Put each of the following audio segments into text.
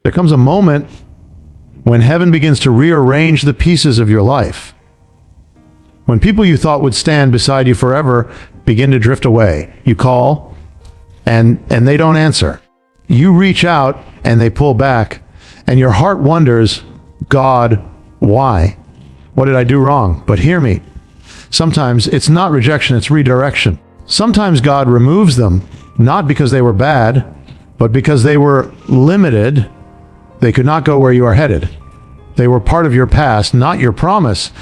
There comes a moment when heaven begins to rearrange the pieces of your life. When people you thought would stand beside you forever begin to drift away. You call, and they don't answer. You reach out, and they pull back, and your heart wonders, God, why? What did I do wrong? But hear me. Sometimes it's not rejection, it's redirection. Sometimes God removes them, not because they were bad, but because they were limited. They could not go where you are headed. They were part of your past, not your promise.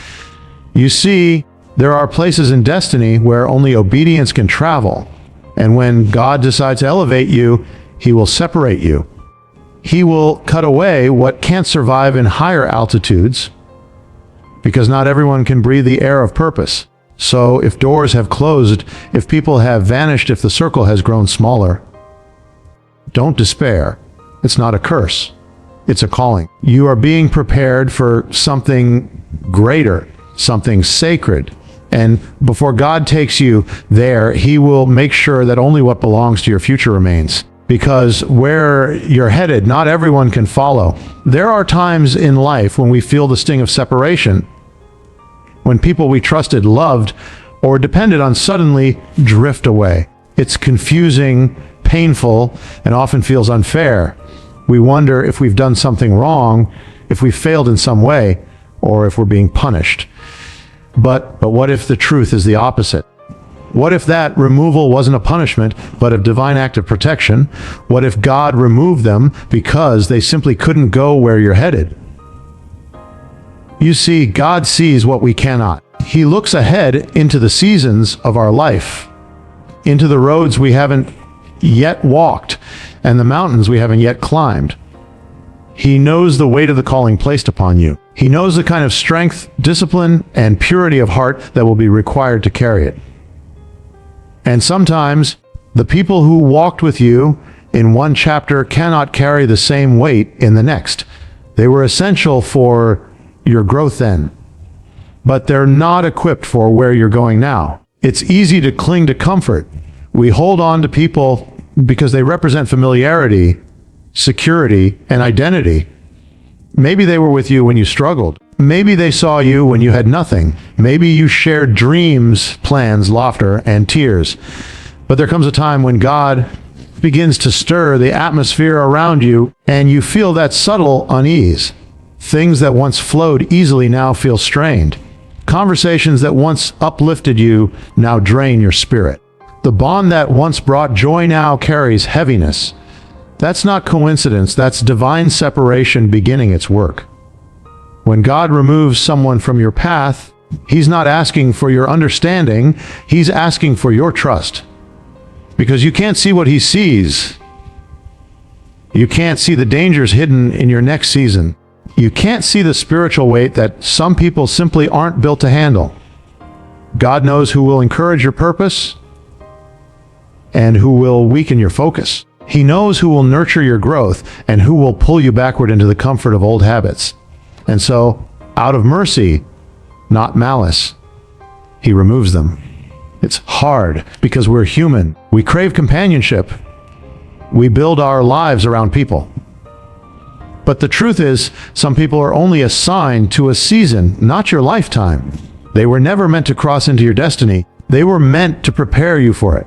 You see, there are places in destiny where only obedience can travel. And when God decides to elevate you, He will separate you. He will cut away what can't survive in higher altitudes, because not everyone can breathe the air of purpose. So if doors have closed, if people have vanished, if the circle has grown smaller, don't despair. It's not a curse. It's a calling. You are being prepared for something greater, something sacred. And before God takes you there, He will make sure that only what belongs to your future remains. Because where you're headed, not everyone can follow. There are times in life when we feel the sting of separation, when people we trusted, loved, or depended on suddenly drift away. It's confusing, painful, and often feels unfair. We wonder if we've done something wrong, if we've failed in some way, or if we're being punished. But what if the truth is the opposite? What if that removal wasn't a punishment, but a divine act of protection? What if God removed them because they simply couldn't go where you're headed? You see, God sees what we cannot. He looks ahead into the seasons of our life, into the roads we haven't yet walked, and the mountains we haven't yet climbed. He knows the weight of the calling placed upon you. He knows the kind of strength, discipline, and purity of heart that will be required to carry it. And sometimes, the people who walked with you in one chapter cannot carry the same weight in the next. They were essential for your growth then, but they're not equipped for where you're going now. It's easy to cling to comfort. We hold on to people because they represent familiarity, security, and identity. Maybe they were with you when you struggled. Maybe they saw you when you had nothing. Maybe you shared dreams, plans, laughter, and tears. But there comes a time when God begins to stir the atmosphere around you, and you feel that subtle unease. Things that once flowed easily now feel strained. Conversations that once uplifted you now drain your spirit. The bond that once brought joy now carries heaviness. That's not coincidence, that's divine separation beginning its work. When God removes someone from your path, He's not asking for your understanding, He's asking for your trust. Because you can't see what He sees. You can't see the dangers hidden in your next season. You can't see the spiritual weight that some people simply aren't built to handle. God knows who will encourage your purpose and who will weaken your focus. He knows who will nurture your growth and who will pull you backward into the comfort of old habits. And so, out of mercy, not malice, He removes them. It's hard because we're human. We crave companionship. We build our lives around people. But the truth is, some people are only assigned to a season, not your lifetime. They were never meant to cross into your destiny. They were meant to prepare you for it.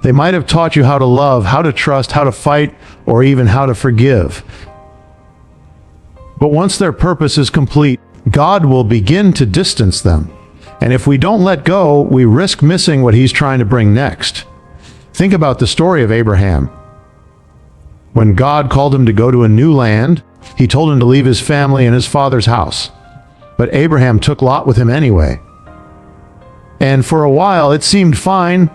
They might have taught you how to love, how to trust, how to fight, or even how to forgive. But once their purpose is complete, God will begin to distance them. And if we don't let go, we risk missing what He's trying to bring next. Think about the story of Abraham. When God called him to go to a new land, He told him to leave his family and his father's house. But Abraham took Lot with him anyway. And for a while, it seemed fine.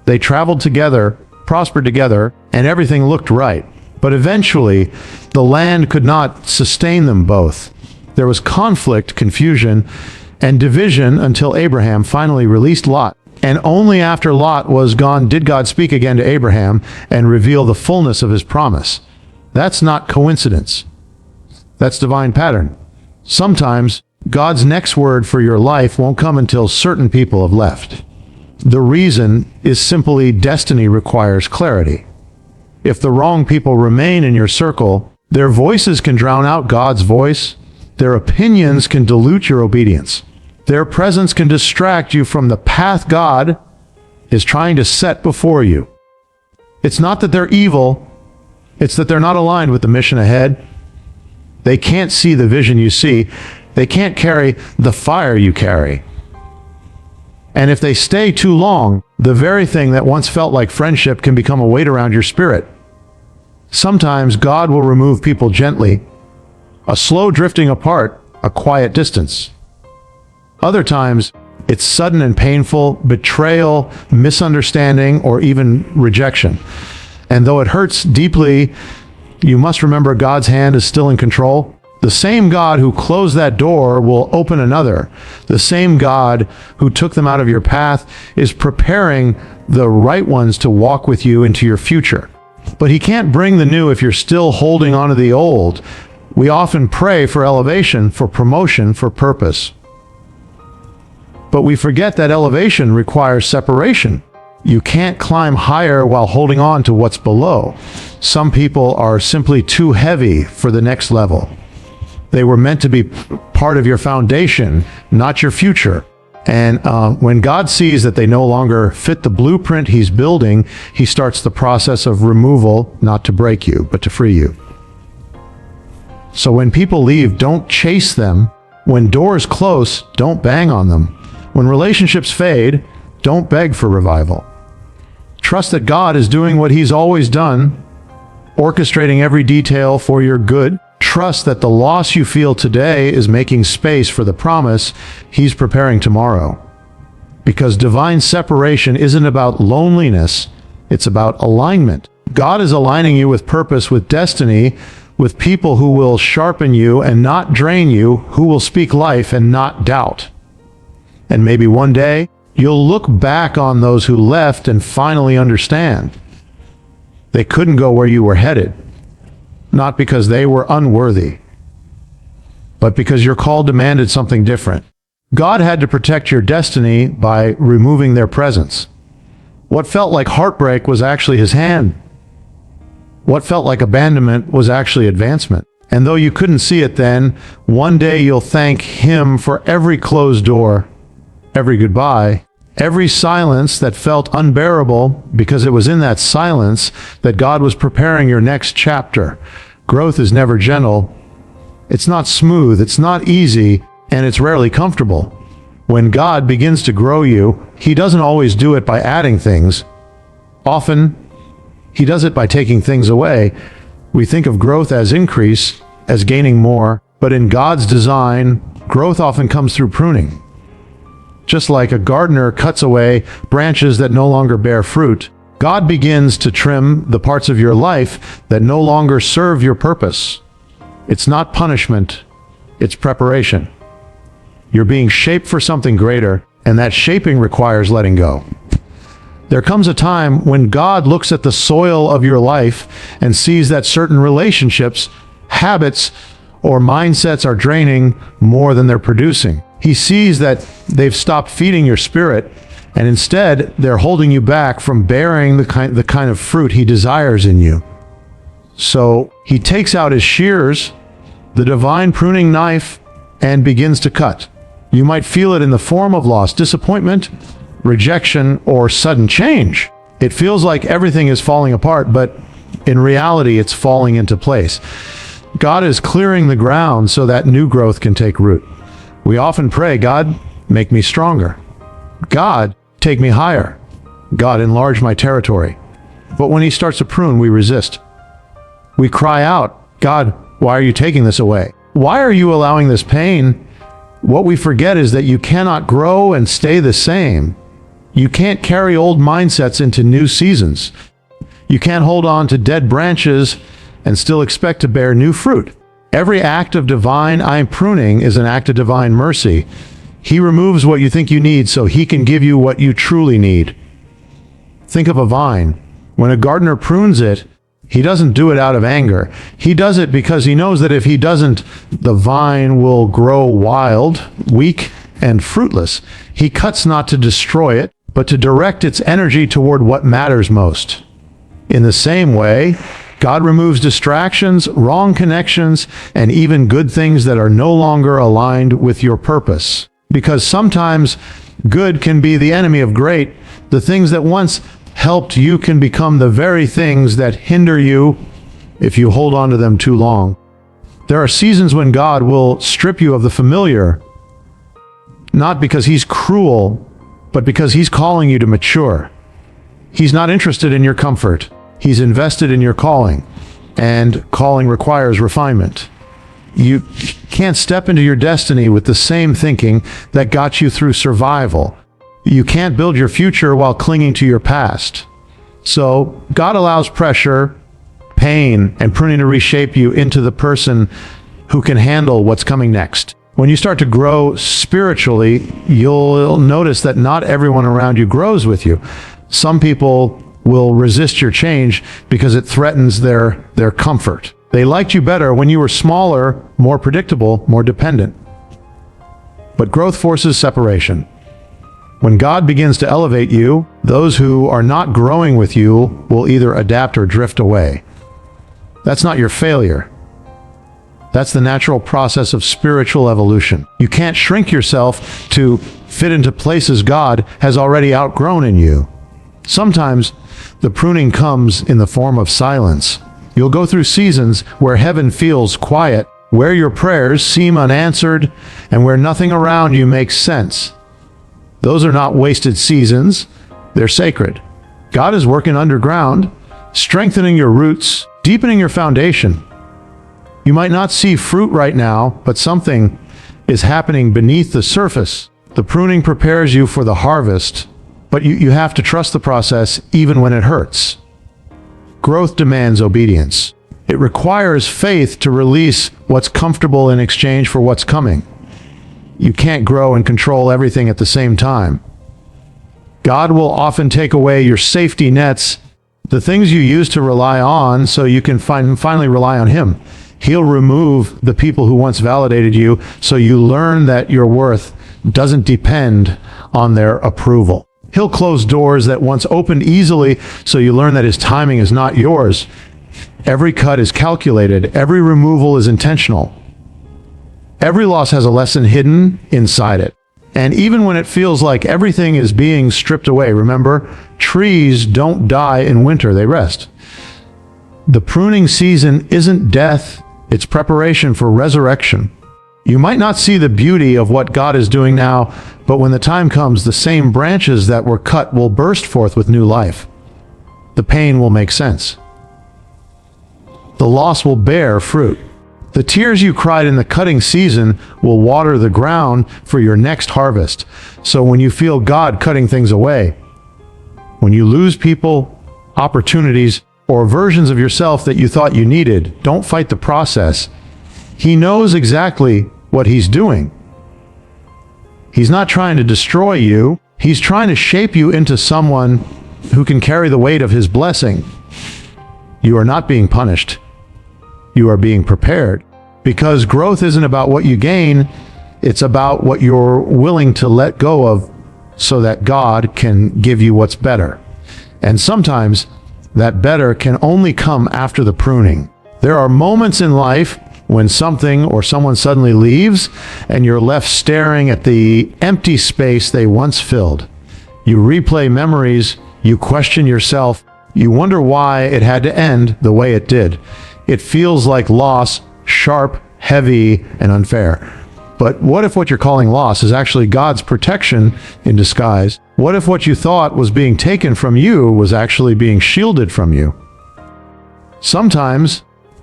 They traveled together, prospered together, and everything looked right. But eventually, the land could not sustain them both. There was conflict, confusion, and division until Abraham finally released Lot. And only after Lot was gone did God speak again to Abraham and reveal the fullness of His promise. That's not coincidence. That's divine pattern. Sometimes, God's next word for your life won't come until certain people have left. The reason is simply destiny requires clarity. If the wrong people remain in your circle, their voices can drown out God's voice. Their opinions can dilute your obedience. Their presence can distract you from the path God is trying to set before you. It's not that they're evil, it's that they're not aligned with the mission ahead. They can't see the vision you see. They can't carry the fire you carry. And if they stay too long, the very thing that once felt like friendship can become a weight around your spirit. Sometimes God will remove people gently, a slow drifting apart, a quiet distance. Other times, it's sudden and painful betrayal, misunderstanding, or even rejection. And though it hurts deeply, you must remember God's hand is still in control. The same God who closed that door will open another. The same God who took them out of your path is preparing the right ones to walk with you into your future. But He can't bring the new if you're still holding on to the old. We often pray for elevation, for promotion, for purpose. But we forget that elevation requires separation. You can't climb higher while holding on to what's below. Some people are simply too heavy for the next level. They were meant to be part of your foundation, not your future. And when God sees that they no longer fit the blueprint He's building, He starts the process of removal, not to break you, but to free you. So when people leave, don't chase them. When doors close, don't bang on them. When relationships fade, don't beg for revival. Trust that God is doing what He's always done, orchestrating every detail for your good. Trust that the loss you feel today is making space for the promise He's preparing tomorrow. Because divine separation isn't about loneliness, it's about alignment. God is aligning you with purpose, with destiny, with people who will sharpen you and not drain you, who will speak life and not doubt. And maybe one day, you'll look back on those who left and finally understand. They couldn't go where you were headed. Not because they were unworthy, but because your call demanded something different. God had to protect your destiny by removing their presence. What felt like heartbreak was actually His hand. What felt like abandonment was actually advancement. And though you couldn't see it then, one day you'll thank Him for every closed door, every goodbye, every silence that felt unbearable, because it was in that silence that God was preparing your next chapter. Growth is never gentle. It's not smooth, it's not easy, and it's rarely comfortable. When God begins to grow you, He doesn't always do it by adding things. Often, He does it by taking things away. We think of growth as increase, as gaining more, but in God's design, growth often comes through pruning. Just like a gardener cuts away branches that no longer bear fruit, God begins to trim the parts of your life that no longer serve your purpose. It's not punishment, it's preparation. You're being shaped for something greater, and that shaping requires letting go. There comes a time when God looks at the soil of your life and sees that certain relationships, habits, or mindsets are draining more than they're producing. He sees that they've stopped feeding your spirit, and instead they're holding you back from bearing the kind of fruit He desires in you. So He takes out His shears, the divine pruning knife, and begins to cut. You might feel it in the form of loss, disappointment, rejection, or sudden change. It feels like everything is falling apart, but in reality it's falling into place. God is clearing the ground so that new growth can take root. We often pray, God, make me stronger. God, take me higher. God, enlarge my territory. But when He starts to prune, we resist. We cry out, God, why are you taking this away? Why are you allowing this pain? What we forget is that you cannot grow and stay the same. You can't carry old mindsets into new seasons. You can't hold on to dead branches and still expect to bear new fruit. Every act of divine pruning is an act of divine mercy. He removes what you think you need so He can give you what you truly need. Think of a vine. When a gardener prunes it, he doesn't do it out of anger. He does it because he knows that if he doesn't, the vine will grow wild, weak, and fruitless. He cuts not to destroy it, but to direct its energy toward what matters most. In the same way, God removes distractions, wrong connections, and even good things that are no longer aligned with your purpose. Because sometimes good can be the enemy of great. The things that once helped you can become the very things that hinder you if you hold on to them too long. There are seasons when God will strip you of the familiar, not because He's cruel, but because He's calling you to mature. He's not interested in your comfort. He's invested in your calling, and calling requires refinement. You can't step into your destiny with the same thinking that got you through survival. You can't build your future while clinging to your past. So God allows pressure, pain, and pruning to reshape you into the person who can handle what's coming next. When you start to grow spiritually, you'll notice that not everyone around you grows with you. Some people will resist your change because it threatens their comfort. They liked you better when you were smaller, more predictable, more dependent. But growth forces separation. When God begins to elevate you, those who are not growing with you will either adapt or drift away. That's not your failure. That's the natural process of spiritual evolution. You can't shrink yourself to fit into places God has already outgrown in you. Sometimes the pruning comes in the form of silence. You'll go through seasons where heaven feels quiet, where your prayers seem unanswered, and where nothing around you makes sense. Those are not wasted seasons. They're sacred. God is working underground, strengthening your roots, deepening your foundation. You might not see fruit right now, but something is happening beneath the surface. The pruning prepares you for the harvest, but you have to trust the process even when it hurts. Growth demands obedience. It requires faith to release what's comfortable in exchange for what's coming. You can't grow and control everything at the same time. God will often take away your safety nets, the things you used to rely on, so you can finally rely on Him. He'll remove the people who once validated you, so you learn that your worth doesn't depend on their approval. He'll close doors that once opened easily, so you learn that His timing is not yours. Every cut is calculated. Every removal is intentional. Every loss has a lesson hidden inside it. And even when it feels like everything is being stripped away, remember, trees don't die in winter, they rest. The pruning season isn't death, it's preparation for resurrection. You might not see the beauty of what God is doing now, but when the time comes, the same branches that were cut will burst forth with new life. The pain will make sense. The loss will bear fruit. The tears you cried in the cutting season will water the ground for your next harvest. So when you feel God cutting things away, when you lose people, opportunities, or versions of yourself that you thought you needed, don't fight the process. He knows exactly what He's doing. He's not trying to destroy you. He's trying to shape you into someone who can carry the weight of His blessing. You are not being punished. You are being prepared. Because growth isn't about what you gain, it's about what you're willing to let go of so that God can give you what's better. And sometimes that better can only come after the pruning. There are moments in life when something or someone suddenly leaves and you're left staring at the empty space they once filled. You replay memories, you question yourself, you wonder why it had to end the way it did. It feels like loss, sharp, heavy, and unfair. But what if what you're calling loss is actually God's protection in disguise? What if what you thought was being taken from you was actually being shielded from you? Sometimes,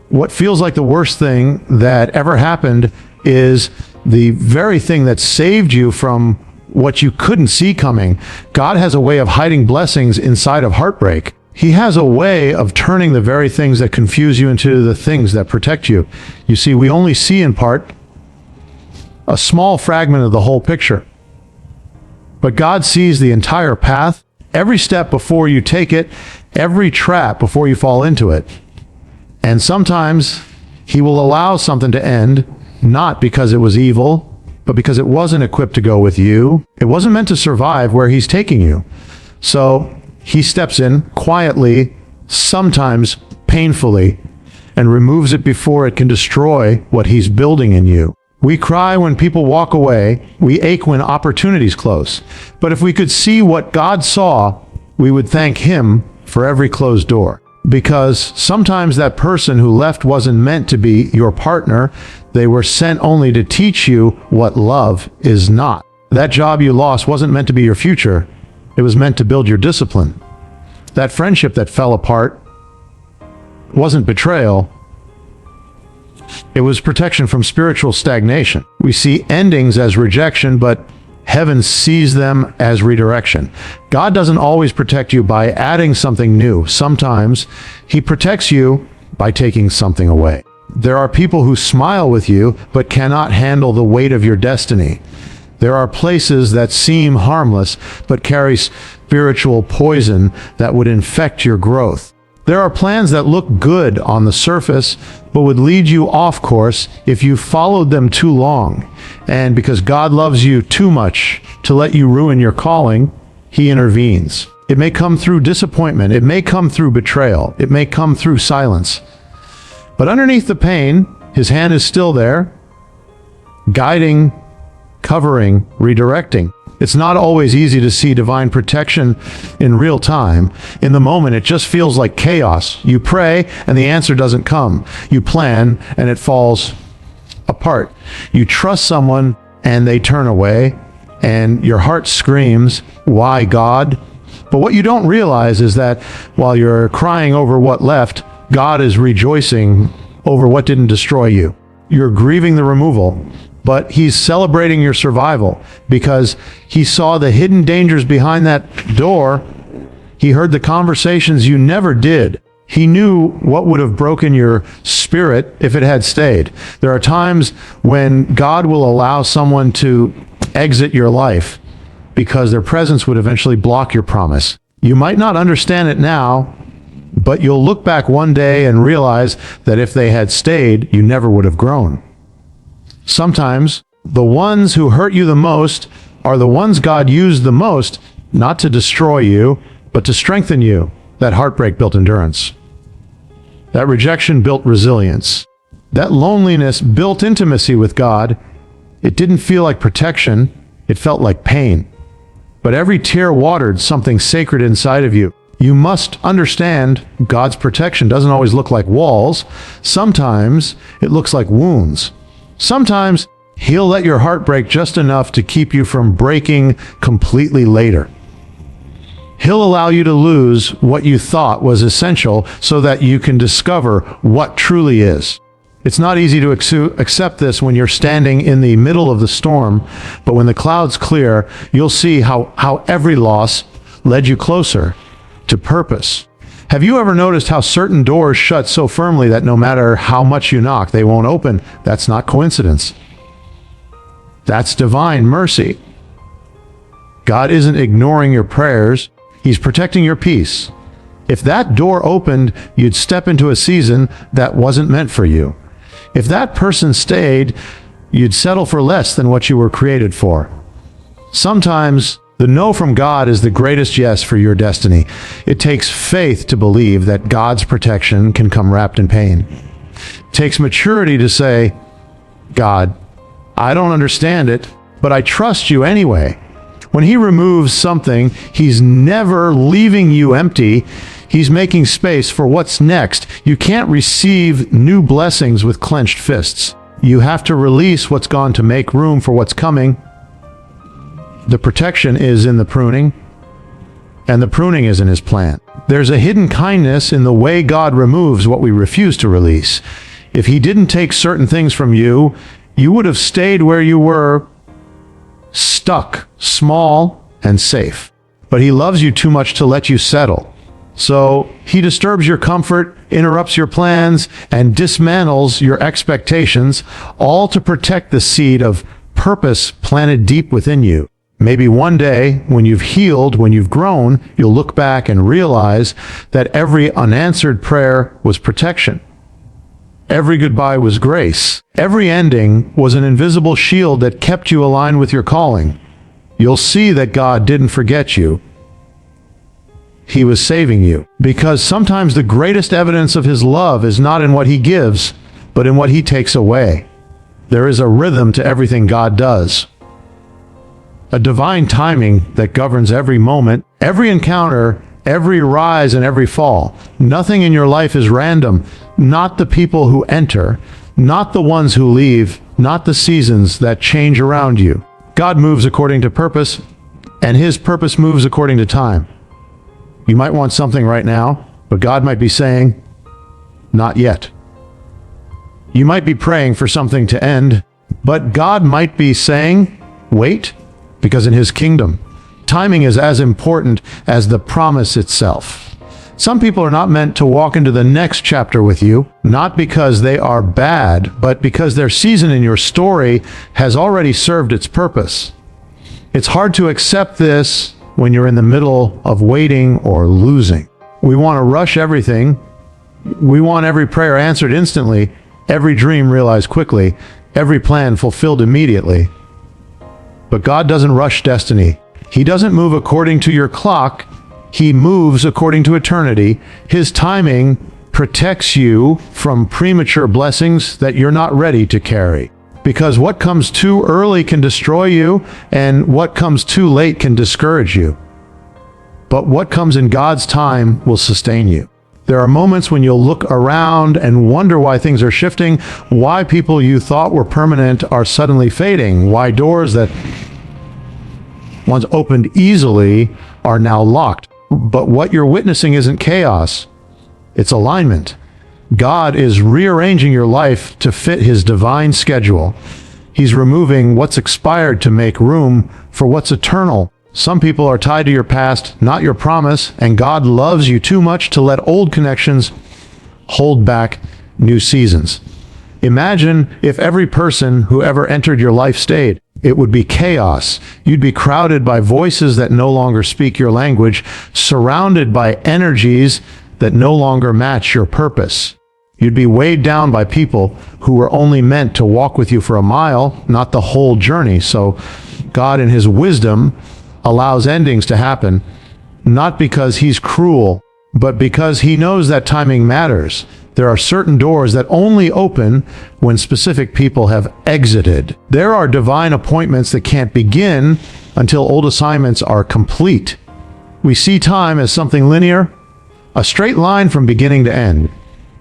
what feels like the worst thing that ever happened is the very thing that saved you from what you couldn't see coming. God has a way of hiding blessings inside of heartbreak. He has a way of turning the very things that confuse you into the things that protect you. You see, we only see in part a small fragment of the whole picture. But God sees the entire path, every step before you take it, every trap before you fall into it. And sometimes He will allow something to end, not because it was evil, but because it wasn't equipped to go with you. It wasn't meant to survive where He's taking you. So He steps in quietly sometimes painfully, and removes it before it can destroy what He's building in you. We cry when people walk away. We ache when opportunities close. But if we could see what God saw, we would thank Him for every closed door. Because sometimes that person who left wasn't meant to be your partner. They were sent only to teach you what love is not. That job you lost wasn't meant to be your future. It was meant to build your discipline. That friendship that fell apart wasn't betrayal. It was protection from spiritual stagnation. We see endings as rejection, but heaven sees them as redirection. God doesn't always protect you by adding something new. Sometimes He protects you by taking something away. There are people who smile with you, but cannot handle the weight of your destiny. There are places that seem harmless, but carry spiritual poison that would infect your growth. There are plans that look good on the surface, but would lead you off course if you followed them too long. And because God loves you too much to let you ruin your calling, He intervenes. It may come through disappointment. It may come through betrayal. It may come through silence. But underneath the pain, His hand is still there, guiding, covering, redirecting. It's not always easy to see divine protection in real time. In the moment, it just feels like chaos. You pray, and the answer doesn't come. You plan, and it falls apart. You trust someone, and they turn away, and your heart screams, "Why, God?" But what you don't realize is that while you're crying over what left, God is rejoicing over what didn't destroy you. You're grieving the removal, but He's celebrating your survival because He saw the hidden dangers behind that door. He heard the conversations you never did. He knew what would have broken your spirit if it had stayed. There are times when God will allow someone to exit your life because their presence would eventually block your promise. You might not understand it now, but you'll look back one day and realize that if they had stayed, you never would have grown. Sometimes the ones who hurt you the most are the ones God used the most, not to destroy you, but to strengthen you. That heartbreak built endurance. That rejection built resilience. That loneliness built intimacy with God. It didn't feel like protection, it felt like pain. But every tear watered something sacred inside of you. You must understand God's protection doesn't always look like walls. Sometimes it looks like wounds. Sometimes He'll let your heart break just enough to keep you from breaking completely later. He'll allow you to lose what you thought was essential so that you can discover what truly is. It's not easy to accept this when you're standing in the middle of the storm, but when the clouds clear, you'll see how every loss led you closer to purpose. Have you ever noticed how certain doors shut so firmly that no matter how much you knock, they won't open? That's not coincidence. That's divine mercy. God isn't ignoring your prayers. He's protecting your peace. If that door opened, you'd step into a season that wasn't meant for you. If that person stayed, you'd settle for less than what you were created for. Sometimes the no from God is the greatest yes for your destiny. It takes faith to believe that God's protection can come wrapped in pain. It takes maturity to say, God, I don't understand it, but I trust you anyway. When He removes something, He's never leaving you empty. He's making space for what's next. You can't receive new blessings with clenched fists. You have to release what's gone to make room for what's coming. The protection is in the pruning, and the pruning is in His plan. There's a hidden kindness in the way God removes what we refuse to release. If He didn't take certain things from you, you would have stayed where you were, stuck, small, and safe. But He loves you too much to let you settle. So He disturbs your comfort, interrupts your plans, and dismantles your expectations, all to protect the seed of purpose planted deep within you. Maybe one day, when you've healed, when you've grown, you'll look back and realize that every unanswered prayer was protection. Every goodbye was grace. Every ending was an invisible shield that kept you aligned with your calling. You'll see that God didn't forget you. he was saving you. Because sometimes the greatest evidence of his love is not in what he gives, but in what he takes away. There is a rhythm to everything God does. A divine timing that governs every moment, every encounter, every rise and every fall. Nothing in your life is random. Not the people who enter, not the ones who leave, not the seasons that change around you. God moves according to purpose, and his purpose moves according to time. You might want something right now, but God might be saying, not yet. You might be praying for something to end, but God might be saying, wait, because in his kingdom, timing is as important as the promise itself. Some people are not meant to walk into the next chapter with you, not because they are bad, but because their season in your story has already served its purpose. It's hard to accept this when you're in the middle of waiting or losing. We want to rush everything. We want every prayer answered instantly, every dream realized quickly, every plan fulfilled immediately. But God doesn't rush destiny. He doesn't move according to your clock. He moves according to eternity. His timing protects you from premature blessings that you're not ready to carry. Because what comes too early can destroy you, and what comes too late can discourage you. But what comes in God's time will sustain you. There are moments when you'll look around and wonder why things are shifting, why people you thought were permanent are suddenly fading, why doors that once opened easily are now locked. But what you're witnessing isn't chaos, it's alignment. God is rearranging your life to fit his divine schedule. He's removing what's expired to make room for what's eternal. Some people are tied to your past, not your promise, and God loves you too much to let old connections hold back new seasons. Imagine if every person who ever entered your life stayed. It would be chaos. You'd be crowded by voices that no longer speak your language, surrounded by energies that no longer match your purpose. You'd be weighed down by people who were only meant to walk with you for a mile, not the whole journey. So God, in his wisdom, allows endings to happen, not because he's cruel, but because he knows that timing matters. There are certain doors that only open when specific people have exited. There are divine appointments that can't begin until old assignments are complete. We see time as something linear, a straight line from beginning to end.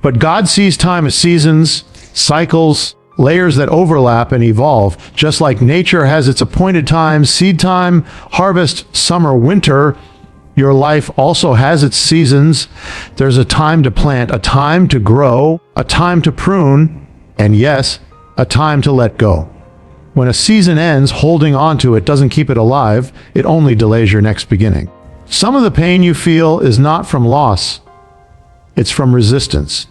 But God sees time as seasons, cycles, layers that overlap and evolve. Just like nature has its appointed times, seed time, harvest, summer, winter, your life also has its seasons. There's a time to plant, a time to grow, a time to prune, and yes, a time to let go. When a season ends, holding on to it doesn't keep it alive, it only delays your next beginning. Some of the pain you feel is not from loss, it's from resistance.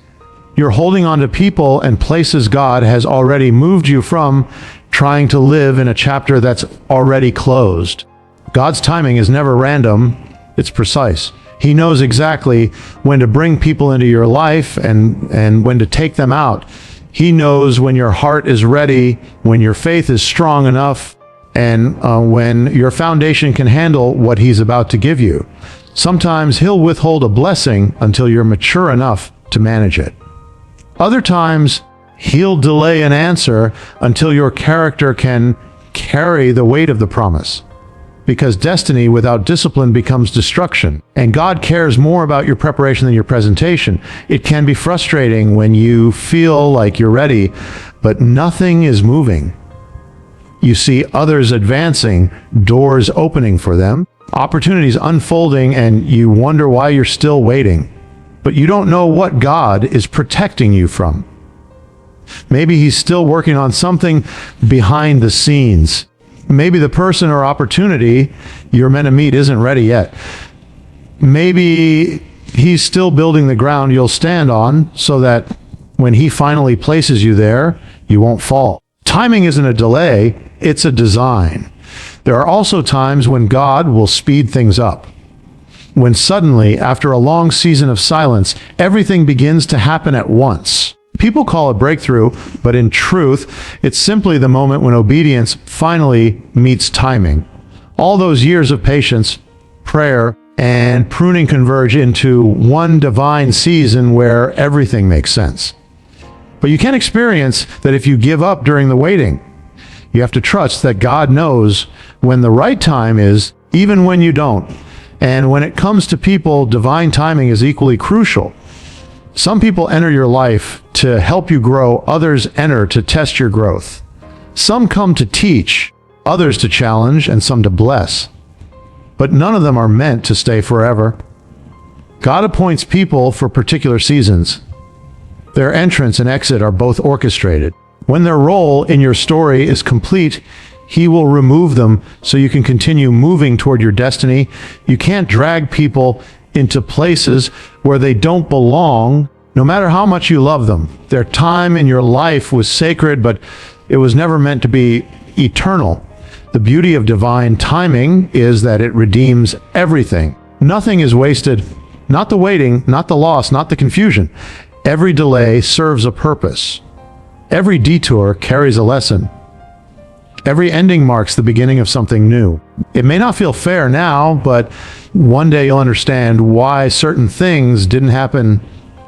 You're holding on to people and places God has already moved you from, trying to live in a chapter that's already closed. God's timing is never random, it's precise. He knows exactly when to bring people into your life and when to take them out. He knows when your heart is ready, when your faith is strong enough, and when your foundation can handle what he's about to give you. Sometimes he'll withhold a blessing until you're mature enough to manage it. Other times, he'll delay an answer until your character can carry the weight of the promise. Because destiny without discipline becomes destruction. And God cares more about your preparation than your presentation. It can be frustrating when you feel like you're ready, but nothing is moving. You see others advancing, doors opening for them, opportunities unfolding, and you wonder why you're still waiting. But you don't know what God is protecting you from. Maybe he's still working on something behind the scenes. Maybe the person or opportunity you're meant to meet isn't ready yet. Maybe he's still building the ground you'll stand on so that when he finally places you there, you won't fall. Timing isn't a delay, it's a design. There are also times when God will speed things up. When suddenly, after a long season of silence, everything begins to happen at once. People call it breakthrough, but in truth, it's simply the moment when obedience finally meets timing. All those years of patience, prayer, and pruning converge into one divine season where everything makes sense. But you can't experience that if you give up during the waiting. You have to trust that God knows when the right time is, even when you don't. And when it comes to people, divine timing is equally crucial. Some people enter your life to help you grow, others enter to test your growth. Some come to teach, others to challenge, and some to bless. But none of them are meant to stay forever. God appoints people for particular seasons. Their entrance and exit are both orchestrated. When their role in your story is complete, He will remove them so you can continue moving toward your destiny. You can't drag people into places where they don't belong, no matter how much you love them. Their time in your life was sacred, but it was never meant to be eternal. The beauty of divine timing is that it redeems everything. Nothing is wasted, not the waiting, not the loss, not the confusion. Every delay serves a purpose. Every detour carries a lesson. Every ending marks the beginning of something new. It may not feel fair now, but one day you'll understand why certain things didn't happen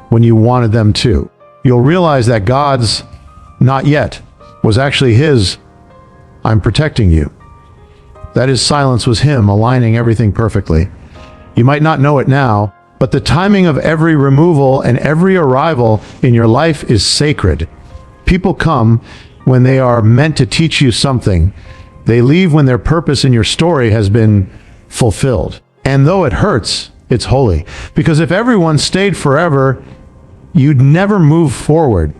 when you wanted them to. You'll realize that God's "not yet" was actually His "I'm protecting you." That His silence was Him aligning everything perfectly. You might not know it now, but the timing of every removal and every arrival in your life is sacred. People come when they are meant to teach you something. They leave when their purpose in your story has been fulfilled. And though it hurts, it's holy. Because if everyone stayed forever, you'd never move forward.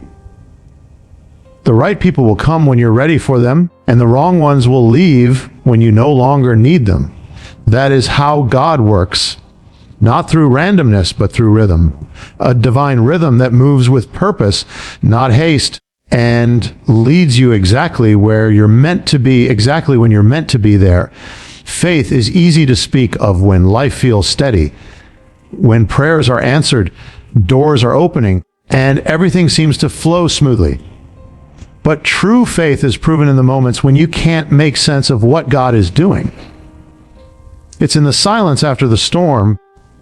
The right people will come when you're ready for them, and the wrong ones will leave when you no longer need them. That is how God works. Not through randomness, but through rhythm. A divine rhythm that moves with purpose, not haste, and leads you exactly where you're meant to be, exactly when you're meant to be there. Faith is easy to speak of when life feels steady, when prayers are answered, doors are opening, and everything seems to flow smoothly. But true faith is proven in the moments when you can't make sense of what God is doing. It's in the silence after the storm,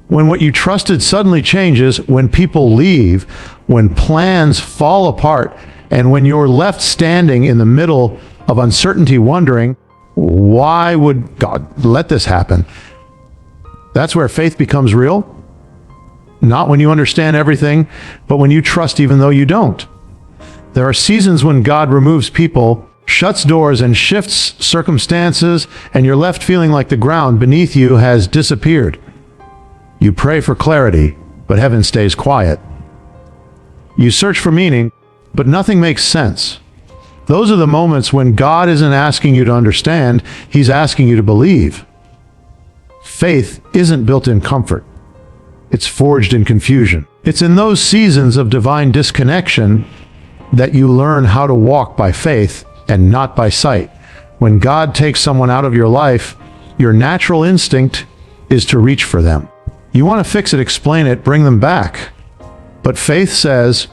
when what you trusted suddenly changes, when people leave, when plans fall apart, and when you're left standing in the middle of uncertainty wondering, why would God let this happen? That's where faith becomes real. Not when you understand everything, but when you trust even though you don't. There are seasons when God removes people, shuts doors, and shifts circumstances, and you're left feeling like the ground beneath you has disappeared. You pray for clarity, but heaven stays quiet. You search for meaning, but nothing makes sense. Those are the moments when God isn't asking you to understand, He's asking you to believe. Faith isn't built in comfort. It's forged in confusion. It's in those seasons of divine disconnection that you learn how to walk by faith and not by sight. When God takes someone out of your life, your natural instinct is to reach for them. You want to fix it, explain it, bring them back. But faith says,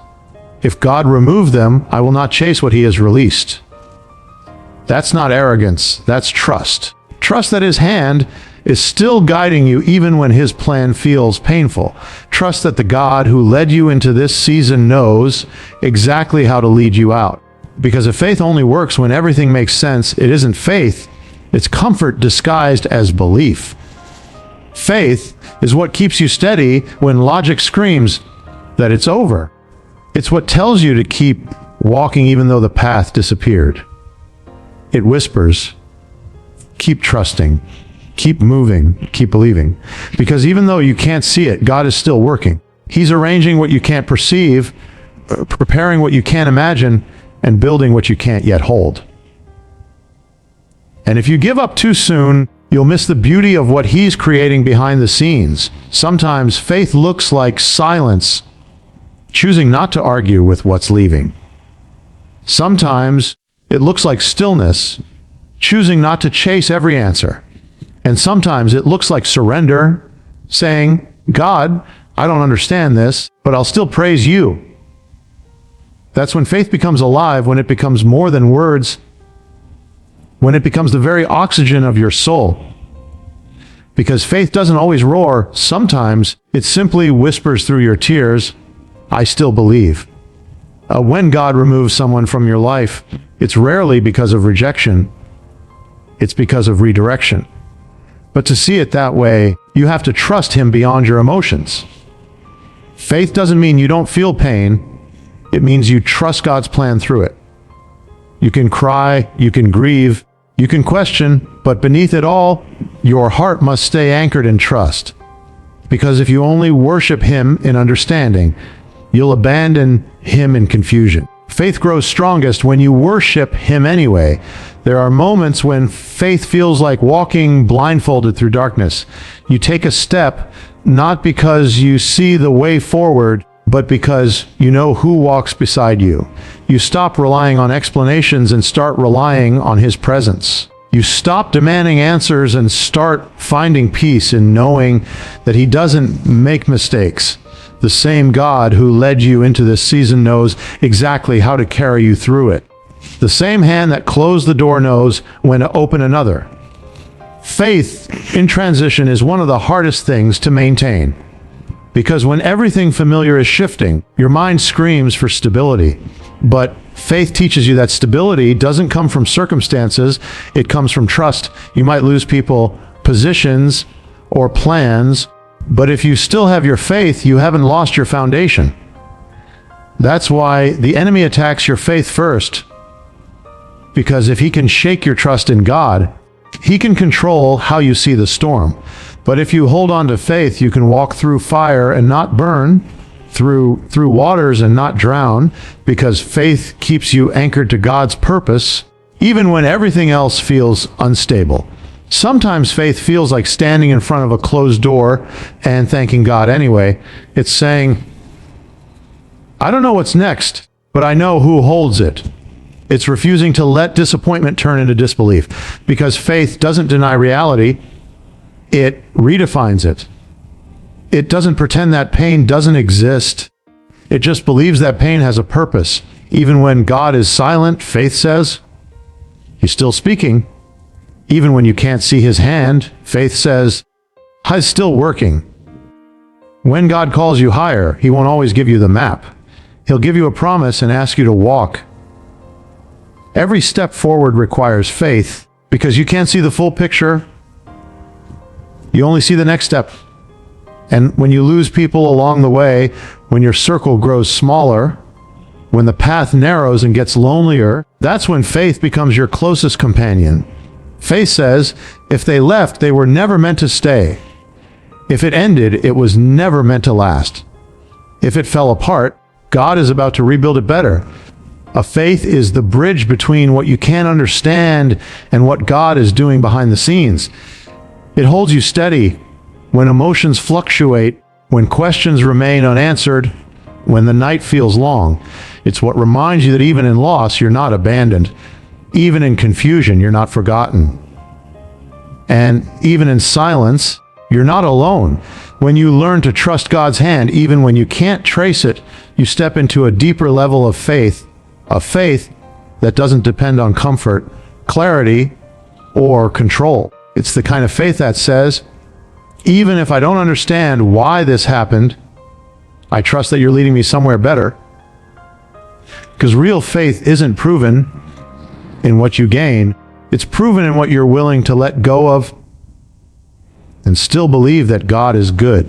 if God removed them, I will not chase what He has released. That's not arrogance, that's trust. Trust that His hand is still guiding you even when His plan feels painful. Trust that the God who led you into this season knows exactly how to lead you out. Because if faith only works when everything makes sense, it isn't faith, it's comfort disguised as belief. Faith is what keeps you steady when logic screams that it's over. It's what tells you to keep walking even though the path disappeared. It whispers, keep trusting, keep moving, keep believing. Because even though you can't see it, God is still working. He's arranging what you can't perceive, preparing what you can't imagine, and building what you can't yet hold. And if you give up too soon, you'll miss the beauty of what He's creating behind the scenes. Sometimes faith looks like silence, choosing not to argue with what's leaving. Sometimes it looks like stillness, choosing not to chase every answer. And sometimes it looks like surrender, saying, God, I don't understand this, but I'll still praise You. That's when faith becomes alive, when it becomes more than words, when it becomes the very oxygen of your soul. Because faith doesn't always roar. Sometimes it simply whispers through your tears, "I still believe." When God removes someone from your life, it's rarely because of rejection. It's because of redirection. But to see it that way, you have to trust Him beyond your emotions. Faith doesn't mean you don't feel pain. It means you trust God's plan through it. You can cry, you can grieve, you can question, but beneath it all, your heart must stay anchored in trust. Because if you only worship Him in understanding, you'll abandon Him in confusion. Faith grows strongest when you worship Him anyway. There are moments when faith feels like walking blindfolded through darkness. You take a step, not because you see the way forward, but because you know who walks beside you. You stop relying on explanations and start relying on His presence. You stop demanding answers and start finding peace in knowing that He doesn't make mistakes. The same God who led you into this season knows exactly how to carry you through it. The same hand that closed the door knows when to open another. Faith in transition is one of the hardest things to maintain. Because when everything familiar is shifting, your mind screams for stability. But faith teaches you that stability doesn't come from circumstances, it comes from trust. You might lose people, positions, or plans, but if you still have your faith, you haven't lost your foundation. That's why the enemy attacks your faith first. Because if he can shake your trust in God, he can control how you see the storm. But if you hold on to faith, you can walk through fire and not burn, through waters and not drown, because faith keeps you anchored to God's purpose, even when everything else feels unstable. Sometimes faith feels like standing in front of a closed door and thanking God anyway. It's saying, I don't know what's next, but I know who holds it. It's refusing to let disappointment turn into disbelief, because faith doesn't deny reality, it redefines it. It doesn't pretend that pain doesn't exist. It just believes that pain has a purpose. Even when God is silent, faith says, He's still speaking. Even when you can't see His hand, faith says, He's still working. When God calls you higher, He won't always give you the map. He'll give you a promise and ask you to walk. Every step forward requires faith, because you can't see the full picture. You only see the next step. And when you lose people along the way, when your circle grows smaller, when the path narrows and gets lonelier, that's when faith becomes your closest companion. Faith says, if they left, they were never meant to stay. If it ended, it was never meant to last. If it fell apart, God is about to rebuild it better. A faith is the bridge between what you can't understand and what God is doing behind the scenes. It holds you steady when emotions fluctuate, when questions remain unanswered, when the night feels long. It's what reminds you that even in loss, you're not abandoned. Even in confusion, you're not forgotten. And even in silence, you're not alone. When you learn to trust God's hand, even when you can't trace it, you step into a deeper level of faith, a faith that doesn't depend on comfort, clarity, or control. It's the kind of faith that says, even if I don't understand why this happened, I trust that you're leading me somewhere better. Because real faith isn't proven in what you gain. It's proven in what you're willing to let go of and still believe that God is good.